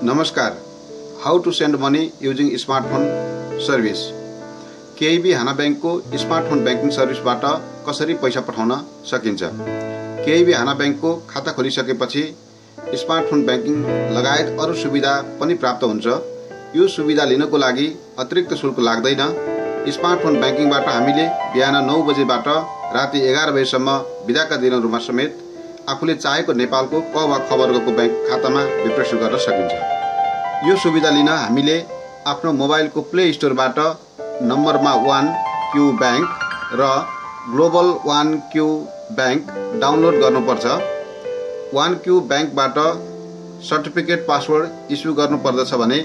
नमस्कार. How to send money using smartphone service. केईबी हाना बैंकको smartphone banking सर्भिसबाट कसरी पैसा पठाउन सकिन्छ. केईबी हाना बैंकको खाता खोलिसकेपछि स्मार्टफोन बैंकिङ लगायत अरू सुविधा पनि प्राप्त हुन्छ. यो सुविधा लिनको लागि अतिरिक्त शुल्क लाग्दैन. स्मार्टफोन बैंकिङबाट हामीले बिहान 9 बजेबाट राति 11 बजेसम्म बिदाका दिनहरुमा समेत आफूले चाहेको नेपालको क वा ख वर्गको बैंक खातामा विप्रेषण गर्न सकिन्छ. यो सुविधा लिन हामीले आफ्नो मोबाइलको प्ले स्टोरबाट नम्बरमा 1Q बैंक र ग्लोबल 1Q बैंक डाउनलोड गर्नुपर्छ. 1Q बैंकबाट सर्टिफिकेट पासवर्ड इस्यु गर्नुपर्दछ भने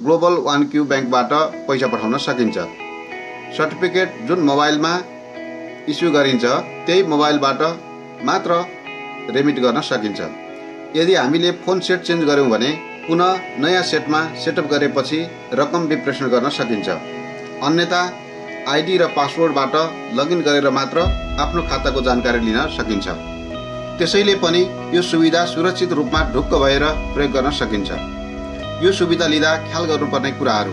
ग्लोबल 1Q बैंकबाट पैसा पठाउन सकिन्छ. सर्टिफिकेट जुन मोबाइलमा इस्यु गरिन्छ त्यही मोबाइलबाट मात्र रेमिट गर्न सकिन्छ. यदि हामीले फोन सेट चेन्ज गर्यौं भने पुनः नयाँ सेटमा सेटअप गरेपछि रकम विप्रेषण गर्न सकिन्छ. अन्यथा आइडी र पासवर्डबाट लगइन गरेर मात्र आफ्नो खाताको जानकारी लिन सकिन्छ. त्यसैले पनि यो सुविधा सुरक्षित रूपमा ढुक्क भएर प्रयोग गर्न सकिन्छ. यो सुविधा लिँदा ख्याल गर्नुपर्ने कुराहरू: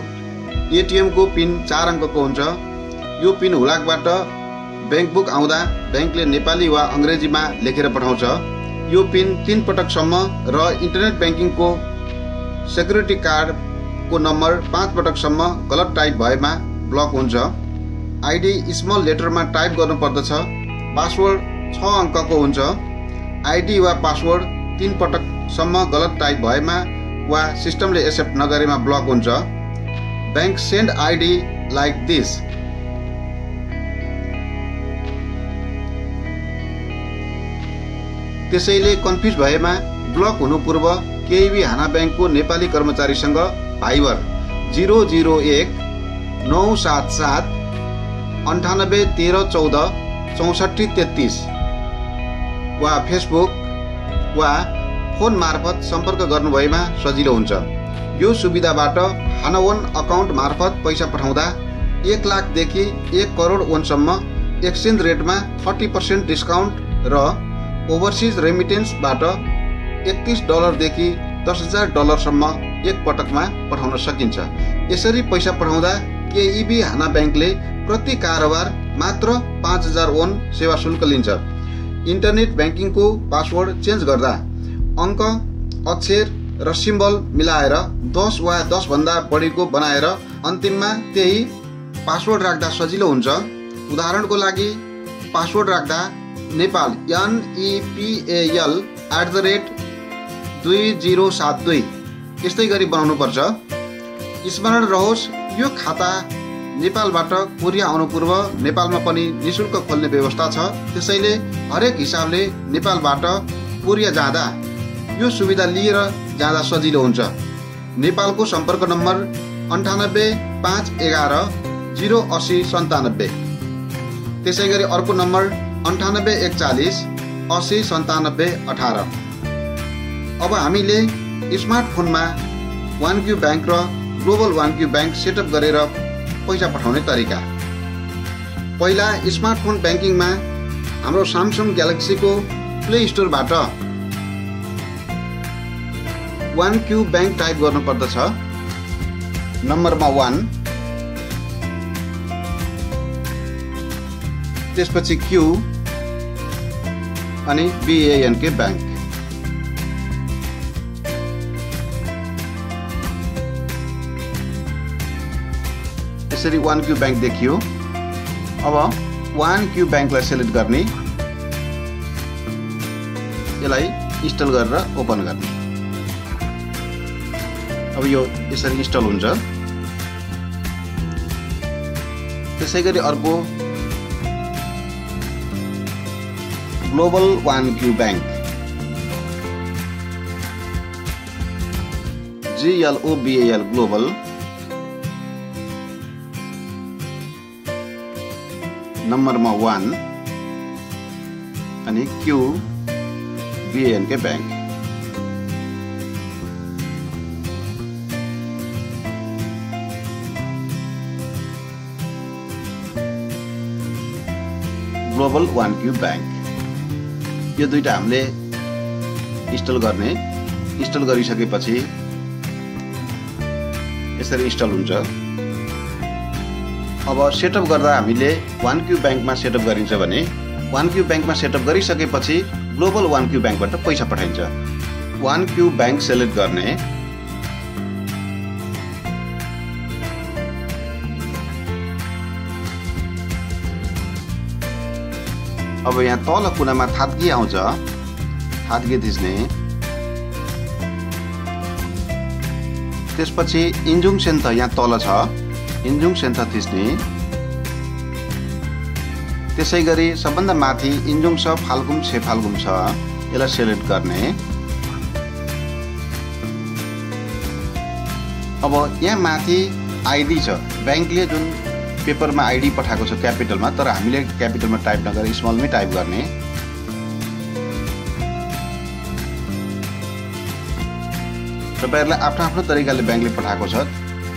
एटीएम को पिन 4 अङ्कको हुन्छ. यो पिन हुलाकबाट बैंक बुक आउँदा बैंकले नेपाली वा अंग्रेजीमा लेखेर पठाउँछ. यो पिन 3 पटकसम्म र इन्टरनेट बैंकिङको सेक्युरिटी कार्ड को नम्बर 5 पटकसम्म गलत टाइप भएमा ब्लक हुन्छ. आइडी स्मल लेटरमा टाइप गर्नुपर्दछ. पासवर्ड 6 अङ्कको हुन्छ. आइडी वा पासवर्ड 3 पटकसम्म गलत टाइप भएमा वा सिस्टमले एक्सेप्ट नगरेमा ब्लक हुन्छ. Bank send ID like this. त्यसैले कन्फ्युज भएमा ब्लक हुनु पूर्व केईबी हाना बैंकको नेपाली कर्मचारीसँग भाइबर 001 977 98 13 14 64 33 वा फेसबुक वा फोन मार्फत सम्पर्क गर्नुभएमा सजिलो हुन्छ. यो सुविधाबाट हाना वन अकाउन्ट मार्फत पैसा पठाउँदा 1 लाखदेखि 1 करोड वनसम्म एक्सचेन्ज रेटमा 30% डिस्काउन्ट र ओभरसिज रेमिटेन्सबाट $31 देखि $10,000 सम्म एक पटकमा पठाउन सकिन्छ. यसरी पैसा पठाउँदा केईबी हाना बैंकले प्रति कारोबार मात्र 5,000 वोन सेवा शुल्क लिन्छ. इन्टरनेट बैंकिङको पासवर्ड चेन्ज गर्दा अङ्क, अक्षर र सिम्बल मिलाएर 10 वा 10 भन्दा बढीको बनाएर अन्तिममा त्यही पासवर्ड राख्दा सजिलो हुन्छ. उदाहरणको लागि पासवर्ड राख्दा नेपाल NEPAL @2072 यस्तै गरी बनाउनु पर्छ. स्मरण रहोस्, यो खाता नेपालबाट कोरिया आउनु पूर्व नेपालमा पनि निशुल्क खोल्ने व्यवस्था छ. त्यसैले हरेक हिसाबले नेपालबाट कोरिया जाँदा यो सुविधा लिएर जाँदा सजिलो हुन्छ. नेपालको सम्पर्क नम्बर 98 511 080 97. त्यसै गरी अर्को नम्बर 98 41 80 97 18. अब हामीले स्मार्टफोनमा 1Q बैंक र ग्लोबल 1Q बैंक सेटअप गरेर पैसा पठाउने तरिका. पहिला स्मार्टफोन बैंकिङमा हाम्रो Samsung Galaxy को प्ले स्टोरबाट 1Q बैंक टाइप गर्नुपर्दछ. नम्बरमा 1, त्यसपछि Q अनि BANK बैंक. यसरी 1Q बैंक देखियो. अब 1Q बैंकलाई सेलेक्ट गर्ने, यसलाई इन्स्टल गरेर ओपन गर्ने. अब यो यसरी इन्स्टल हुन्छ. त्यसै गरी अर्को global 1Q bank GLOBAL global. नम्बरमा 1 अनि Q BANK bank. Global 1Q bank. यो दुईटा हामीले इन्स्टल गर्ने. इन्स्टल गरिसकेपछि यसरी इन्स्टल हुन्छ। अब सेटअप गर्दा हामीले OneQ बैंकमा सेटअप गरिन्छ भने OneQ बैंकमा सेटअप गरिसकेपछि ग्लोबल OneQ बैंकबाट पैसा पठाइन्छ। OneQ बैंक सेलेक्ट गर्ने, अब यहाँ तल कुनामा थात्गी आउँछ, थात्गी थिच्ने, त्यसपछि इन्जुङ सेन्टर यहाँ तल छ, इन्जुङ सेन्टर थिच्ने, त्यसै गरी सबभन्दा माथि इन्जुङ छ फाल्गुम छे फाल्गुम छ, यसलाई सेलेक्ट गर्ने। अब यहाँ माथि आइडी छ, ब्याङ्कले जुन पेपरमा आइडी पठाएको छ क्यापिटलमा, तर हामीले क्यापिटलमा टाइप नगरेर स्मलमै टाइप गर्ने। तपाईहरुलाई आफ्नो आफ्नो तरिकाले ब्याङ्कले पठाएको छ,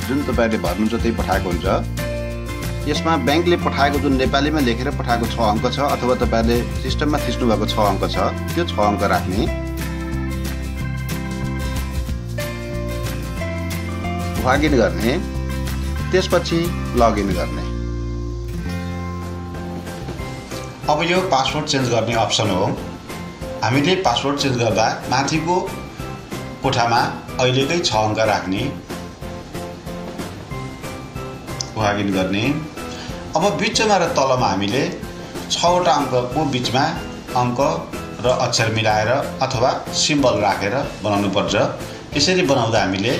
जुन तपाईहरुले भर्नुहुन्छ त्यही पठाएको हुन्छ। यसमा ब्याङ्कले पठाएको जुन नेपालीमा लेखेर पठाएको 6 अङ्क छ अथवा तपाईहरुले सिस्टममा थिच्नु भएको 6 अङ्क छ, त्यो 6 अङ्क राख्ने। लॉगिन गर्ने, त्यसपछि लगइन गर्ने। अब यो पासवर्ड चेन्ज गर्ने अप्सन हो। हामीले पासवर्ड चेन्ज गर्दा माथिको कोठामा अहिलेकै 6 अङ्क राख्ने, लॉगिन गर्ने। अब बिचमा र तलमा हामीले 6 वटा अङ्कको बिचमा अङ्क र अक्षर मिलाएर अथवा सिम्बल राखेर बनाउनु पर्छ। यसरी बनाउँदा हामीले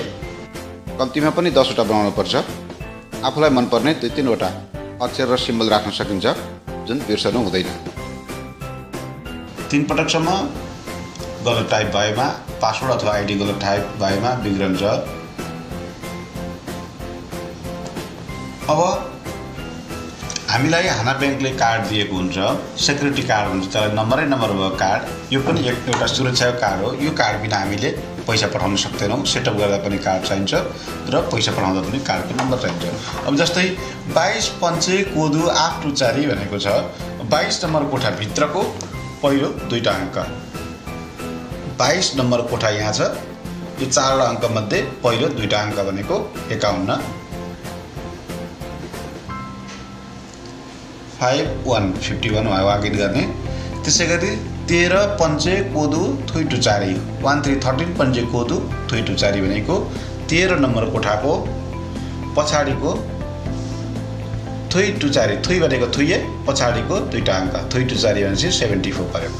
कम्तीमा पनि 10 वटा बनाउनु पर्छ। आफूलाई मनपर्ने 2-3 वटा अक्षर र सिम्बल राख्न सकिन्छ, जुन बिर्सनु हुँदैन। 3 पटकसम्म गलत टाइप भएमा, पासवर्ड अथवा आइडी गलत टाइप भएमा बिग्रन्छ। अब हामीलाई हाना ब्याङ्कले कार्ड दिएको हुन्छ, सेक्युरिटी कार्ड हुन्छ, त्यसलाई नम्बरै नम्बर भएको कार्ड। यो पनि एउटा सुरक्षाको कार्ड हो। यो कार्ड बिना हामीले पैसा पठाउन सक्दैनौँ। सेटअप गर्दा पनि कार्ड चाहिन्छ र पैसा पठाउँदा पनि कार्डको नम्बर चाहिन्छ। अब जस्तै 22 पञ्चे कोदु 824 भनेको छ। 22 नम्बर कोठाभित्रको पहिलो 2टा अङ्क, 22 नम्बर कोठा यहाँ छ। यो 4वटा अङ्कमध्ये पहिलो 2टा अङ्क भनेको 51 5151 लॉगिन गर्ने। त्यसै गरी 13 पञ्चे कोदु 324 13 पञ्चे कोदु 324 भनेको 13 नम्बर कोठाको पछाडिको 324, 3 भनेको थुइए, पछाडिको 2टा अङ्क 324 भनेपछि 74 पर्यो।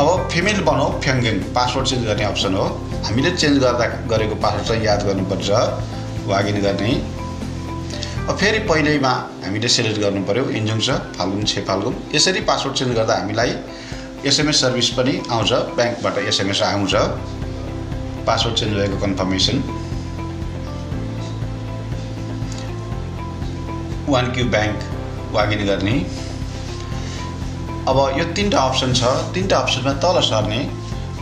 अब फिमेल बनाऊ फ्याङ्गेङ पासवर्ड चेन्ज गर्ने अप्सन हो। हामीले चेन्ज गर्दा गरेको पासवर्ड चाहिँ याद गर्नुपर्छ, लॉगिन गर्ने। अब फेरि पहिल्यैमा हामीले सेलेक्ट गर्नु पर्यो, इन्जुङ छ फाल्गुन छे फाल्गुन। यसरी पासवर्ड चेन्ज गर्दा हामीलाई एसएमएस सर्भिस पनि आउँछ, ब्याङ्कबाट एसएमएस आउँछ पासवर्ड चेन्ज भएको कन्फर्मेसन। OneQ बैंक लॉगिन गर्ने। अब यो 3टा अप्सन छ। 3टा अप्सनमा तल सर्ने,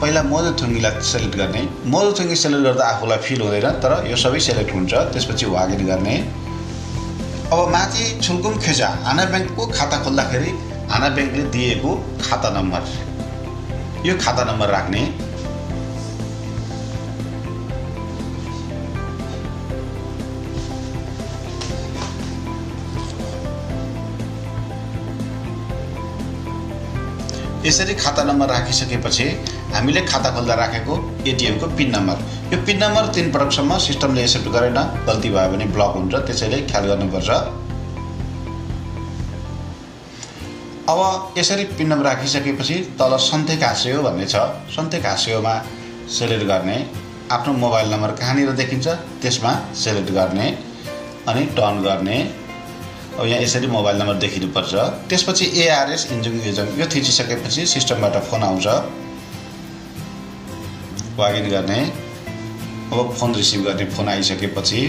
पहिला मोदुथुङ्गीलाई सेलेक्ट गर्ने। मोदुथुङ्गी सेलेक्ट गर्दा आफूलाई फिल हुँदैन, तर यो सबै सेलेक्ट हुन्छ। त्यसपछि लॉगिन गर्ने। अब माथि छुल्कुम खेजा हाना ब्याङ्कको खाता खोल्दाखेरि हाना ब्याङ्कले दिएको खाता नम्बर, यो खाता नम्बर राख्ने। यसरी खाता नम्बर राखिसकेपछि हामीले खाता खोल्दा राखेको एटिएम को पिन नम्बर, यो पिन नम्बर 3 पटकसम्म सिस्टमले एक्सेप्ट गरेन, गल्ती भयो भने ब्लक हुन्छ, त्यसैले ख्याल गर्नुपर्छ। अब यसरी पिन नम्बर राखिसकेपछि तल सन्ते घाँस्यो भन्ने छ, सन्ते घाँस्योमा सेलेक्ट गर्ने। आफ्नो मोबाइल नम्बर कहाँनिर देखिन्छ त्यसमा सेलेक्ट गर्ने अनि टर्न गर्ने। अब यहाँ यसरी मोबाइल नम्बर देखिनुपर्छ। त्यसपछि एआरएस इन्जुङ योजन यो थिचिसकेपछि सिस्टमबाट फोन आउँछ, लॉगिन गर्ने। अब फोन रिसिभ गर्ने, फोन आइसकेपछि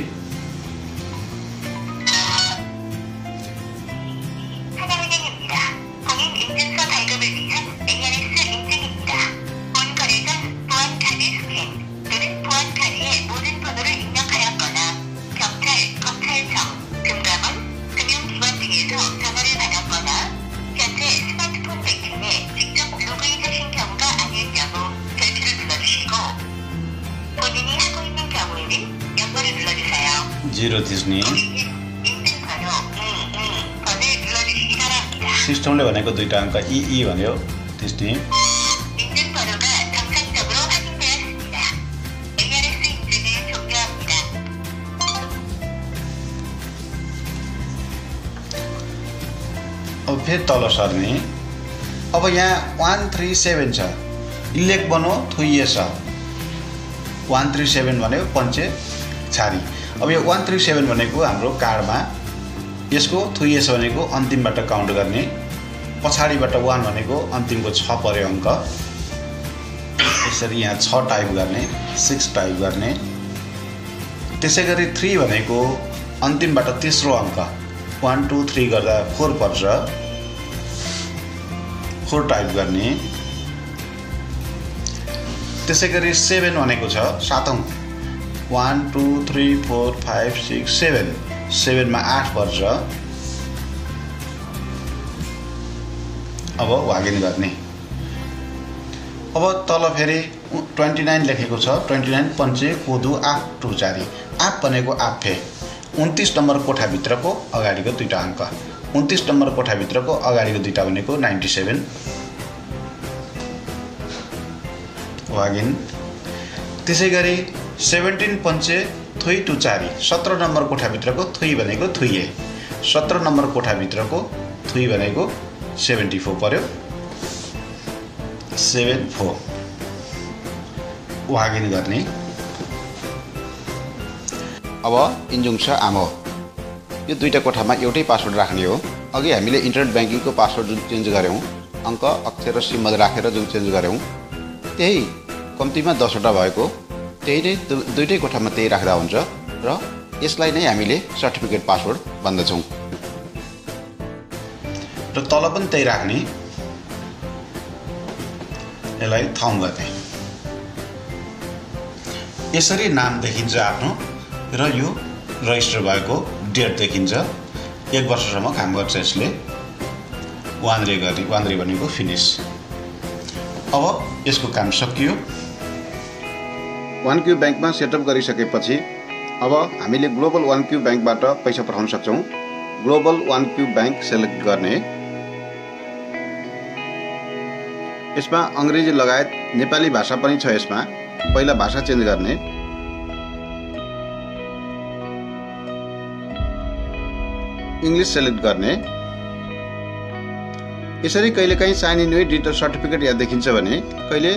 0 थिच्ने सिस्टमले भनेको दुईटा अङ्क ई भन्यो थिच्ने अब फेरि तल सर्ने अब यहाँ 137 छ इलेक्ट बनो थुइएछ 137 भन्यो पञ्चे छारी अब यो 137 भनेको हाम्रो कार्डमा यसको थुइएछ भनेको अन्तिमबाट काउन्ट गर्ने पछाडिबाट 1 भनेको अन्तिमको 6 पर्यो अङ्क यसरी यहाँ 6 टाइप गर्ने 6 टाइप गर्ने त्यसैगरी 3 भनेको अन्तिमबाट तेस्रो अङ्क 1 2 3 गर्दा 4 पर्छ 4 टाइप गर्ने त्यसैगरी 7 भनेको छ सातौं 1 2 3 4 5 6 7 7 मा 8 पर्छ अब वागिन गर्ने अब तल फेरि 29 लेखेको छ 29 पञ्चे कोदु आफ टुचारी आफ भनेको आफे 29 नम्बर कोठाभित्रको अगाडिको दुईटा अङ्क 29 नम्बर कोठाभित्रको अगाडिको दुईटा भनेको 97 वागिन त्यसैगरी 17 पञ्चे थुई टुचारी 17 नम्बर कोठाभित्रको थुई भनेको थुइए 17 नम्बर कोठाभित्रको थुई भनेको 74 पर्यो 74 वागिन गर्ने अब इन्जुङ छ आमो यो दुईटा कोठामा एउटै पासवर्ड राख्ने हो अघि हामीले इन्टरनेट ब्याङ्किङको पासवर्ड जुन चेन्ज गऱ्यौँ अङ्क अक्षर र सिम्बल राखेर जुन चेन्ज गऱ्यौँ त्यही कम्तीमा 10 वटा भएको त्यही नै दुईटै कोठामा त्यही राख्दा हुन्छ र यसलाई नै हामीले सर्टिफिकेट पासवर्ड भन्दछौँ र तल पनि त्यही राख्ने यसलाई थम गर्ने यसरी नाम देखिन्छ आफ्नो र यो रजिस्टर भएको डेट देखिन्छ 1 वर्षसम्म काम गर्छ यसले वान्द्रे भनेको फिनिस अब यसको काम सकियो OneQ ब्याङ्कमा सेटअप गरिसकेपछि अब हामीले ग्लोबल OneQ ब्याङ्कबाट पैसा पठाउन सक्छौँ ग्लोबल OneQ ब्याङ्क सेलेक्ट गर्ने यसमा अङ्ग्रेजी लगायत नेपाली भाषा पनि छ यसमा पहिला भाषा चेन्ज गर्ने इङ्ग्लिस सेलेक्ट गर्ने यसरी कहिलेकाहीँ sign in with digital certificate यहाँ देखिन्छ भने कहिले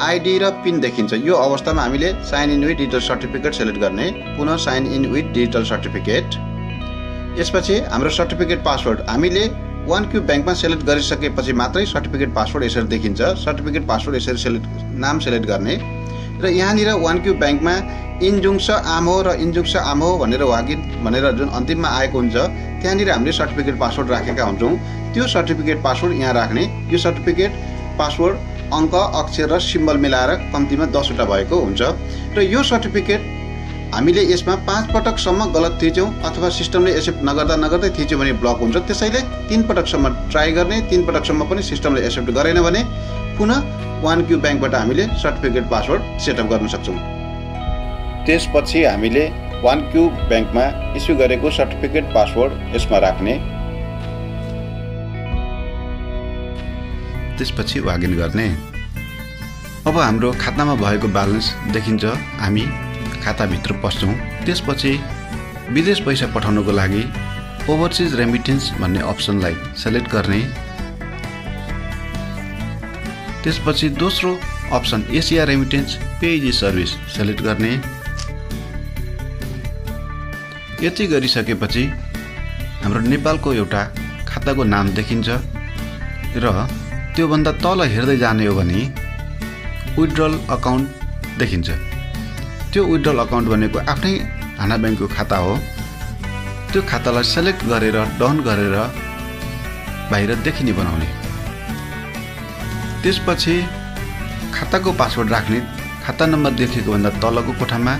आइडी र पिन देखिन्छ यो अवस्थामा हामीले sign in with digital certificate select गर्ने पुनः sign in with digital certificate यसपछि हाम्रो सर्टिफिकेट पासवर्ड हामीले OneQ ब्याङ्कमा सेलेक्ट गरिसकेपछि मात्रै सर्टिफिकेट पासवर्ड यसरी देखिन्छ सर्टिफिकेट पासवर्ड यसरी नाम सेलेक्ट गर्ने र यहाँनिर OneQ ब्याङ्कमा इन्जुङ आमो र इन्जुङ आमो भनेर वागिन भनेर जुन अन्तिममा आएको हुन्छ त्यहाँनिर हामीले सर्टिफिकेट पासवर्ड राखेका हुन्छौँ त्यो सर्टिफिकेट पासवर्ड यहाँ राख्ने यो सर्टिफिकेट पासवर्ड अङ्क अक्षर र सिम्बल मिलाएर कम्तीमा 10 वटा भएको हुन्छ र यो सर्टिफिकेट हामीले यसमा 5 पटकसम्म गलत थिच्यौँ अथवा सिस्टमले एक्सेप्ट नगर्दै थिच्यौँ भने ब्लक हुन्छ त्यसैले 3 पटकसम्म ट्राई गर्ने 3 पटकसम्म पनि सिस्टमले एक्सेप्ट गरेन भने पुनः OneQ ब्याङ्कबाट हामीले सर्टिफिकेट पासवर्ड सेटअप गर्न सक्छौँ त्यसपछि हामीले OneQ ब्याङ्कमा इस्यु गरेको सर्टिफिकेट पासवर्ड यसमा राख्ने त्यसपछि वागिन गर्ने अब हाम्रो खातामा भएको ब्यालेन्स देखिन्छ हामी खाताभित्र पस्छौँ त्यसपछि विदेश पैसा पठाउनको लागि ओभरसिज रेमिटेन्स भन्ने अप्सनलाई सेलेक्ट गर्ने त्यसपछि दोस्रो अप्सन एसिया रेमिटेन्स पेइजी सर्भिस सेलेक्ट गर्ने यति गरिसकेपछि हाम्रो नेपालको एउटा खाताको नाम देखिन्छ र त्योभन्दा तल हेर्दै जाने हो भने विथड्रल अकाउन्ट देखिन्छ त्यो विथड्रल अकाउन्ट भनेको आफ्नै हाना ब्याङ्कको खाता हो त्यो खातालाई सेलेक्ट गरेर डन गरेर बाहिर देखिने बनाउने त्यसपछि खाताको पासवर्ड राख्ने खाता नम्बर देखेको भन्दा तलको कोठामा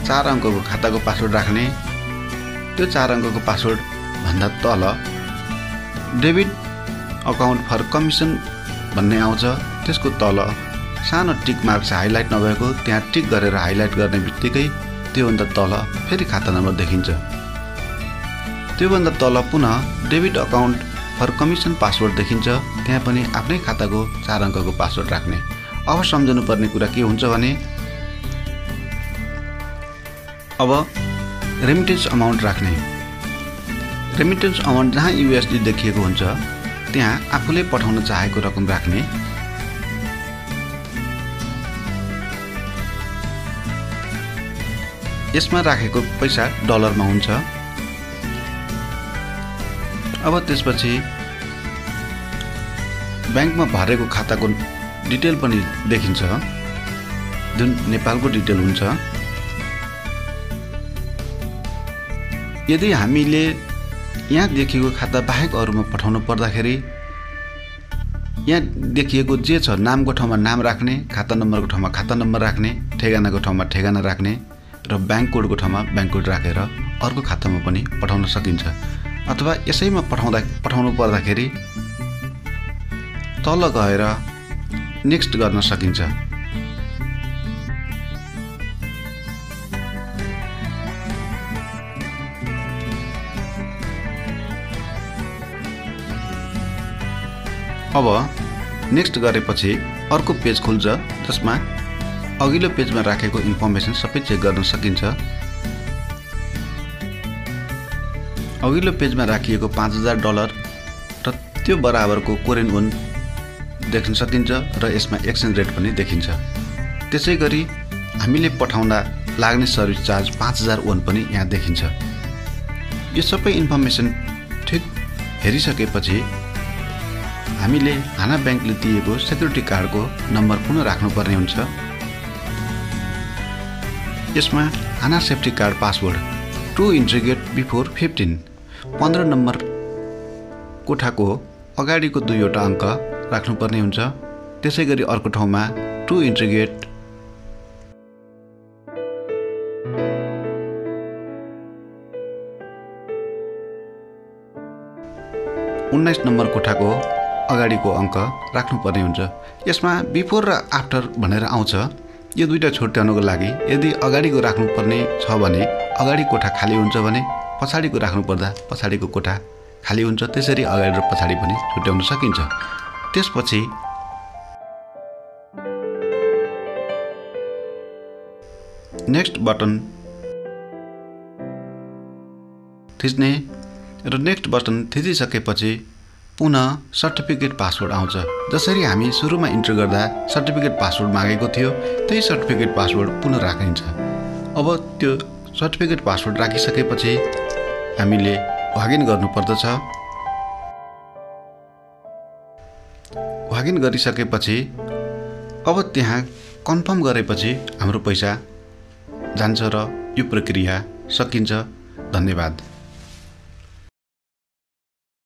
4 अङ्कको खाताको पासवर्ड राख्ने त्यो 4 अङ्कको पासवर्ड भन्दा तल डेबिट अकाउन्ट फर कमिसन भन्ने आउँछ त्यसको तल सानो टिक मार्क छ हाइलाइट नभएको त्यहाँ टिक गरेर हाइलाइट गर्ने बित्तिकै त्योभन्दा तल फेरि खाता नम्बर देखिन्छ। त्योभन्दा तल पुनः debit account for commission password देखिन्छ। त्यहाँ पनि आफ्नै खाताको 4 अङ्कको पासवर्ड राख्ने। अब सम्झनु पर्ने कुरा के हुन्छ भने अब रेमिटेन्स अमाउन्ट राख्ने। रेमिटेन्स अमाउन्ट जहाँ USD देखिएको हुन्छ त्यहाँ आफूले पठाउन चाहेको रकम राख्ने। यसमा राखेको पैसा डलरमा हुन्छ। अब त्यसपछि ब्याङ्कमा भरेको खाताको डिटेल पनि देखिन्छ, जुन नेपालको डिटेल हुन्छ। यदि हामीले यहाँ देखिएको खाता बाहेक अरूमा पठाउनु पर्दाखेरि यहाँ देखिएको जे छ नामको ठाउँमा नाम राख्ने, खाता नम्बरको ठाउँमा खाता नम्बर राख्ने, ठेगानाको ठाउँमा ठेगाना राख्ने र ब्याङ्क कोडको ठाउँमा ब्याङ्क कोड राखेर अर्को खातामा पनि पठाउन सकिन्छ। अथवा यसैमा पठाउनु पर्दाखेरि तल गएर नेक्स्ट गर्न सकिन्छ। अब नेक्स्ट गरेपछि अर्को पेज खुल्छ जसमा अघिल्लो पेजमा राखेको इन्फर्मेसन सबै चेक गर्न सकिन्छ। अघिल्लो पेजमा राखिएको $5000 र त्यो बराबरको कोरियन वुन देख्न सकिन्छ र यसमा एक्सचेन्ज रेट पनि देखिन्छ। त्यसै गरी हामीले पठाउँदा लाग्ने सर्भिस चार्ज $5000 पनि यहाँ देखिन्छ। यो सबै इन्फर्मेसन ठिक हेरिसकेपछि हामीले हाना ब्याङ्कले दिएको सेक्युरिटी कार्डको नम्बर पुनः राख्नुपर्ने हुन्छ। यसमा हाना safety card password to integrate before 15 number कोठाको अगाडिको 2वटा अङ्क राख्नुपर्ने हुन्छ। त्यसै गरी अर्को ठाउँमा टु इन्ट्रिगेट 19 नम्बर कोठाको अगाडिको अङ्क राख्नुपर्ने हुन्छ। यसमा बिफोर र आफ्टर भनेर आउँछ। यो दुईटा छुट्याउनको लागि यदि अगाडिको राख्नुपर्ने छ भने अगाडि कोठा खाली हुन्छ भने पछाडिको राख्नुपर्दा पछाडिको कोठा खाली हुन्छ। त्यसरी अगाडि र पछाडि पनि छुट्याउन सकिन्छ। त्यसपछि नेक्स्ट बटन थिच्ने र नेक्स्ट बटन थिचिसकेपछि पुनः सर्टिफिकेट पासवर्ड आउँछ। जसरी हामी सुरुमा इन्टर गर्दा सर्टिफिकेट पासवर्ड मागेको थियो त्यही सर्टिफिकेट पासवर्ड पुनः राखिन्छ। अब त्यो सर्टिफिकेट पासवर्ड राखिसकेपछि हामीले लगिन गर्नुपर्दछ। लगिन गरिसकेपछि अब त्यहाँ कन्फर्म गरेपछि हाम्रो पैसा जान्छ र यो प्रक्रिया सकिन्छ। धन्यवाद।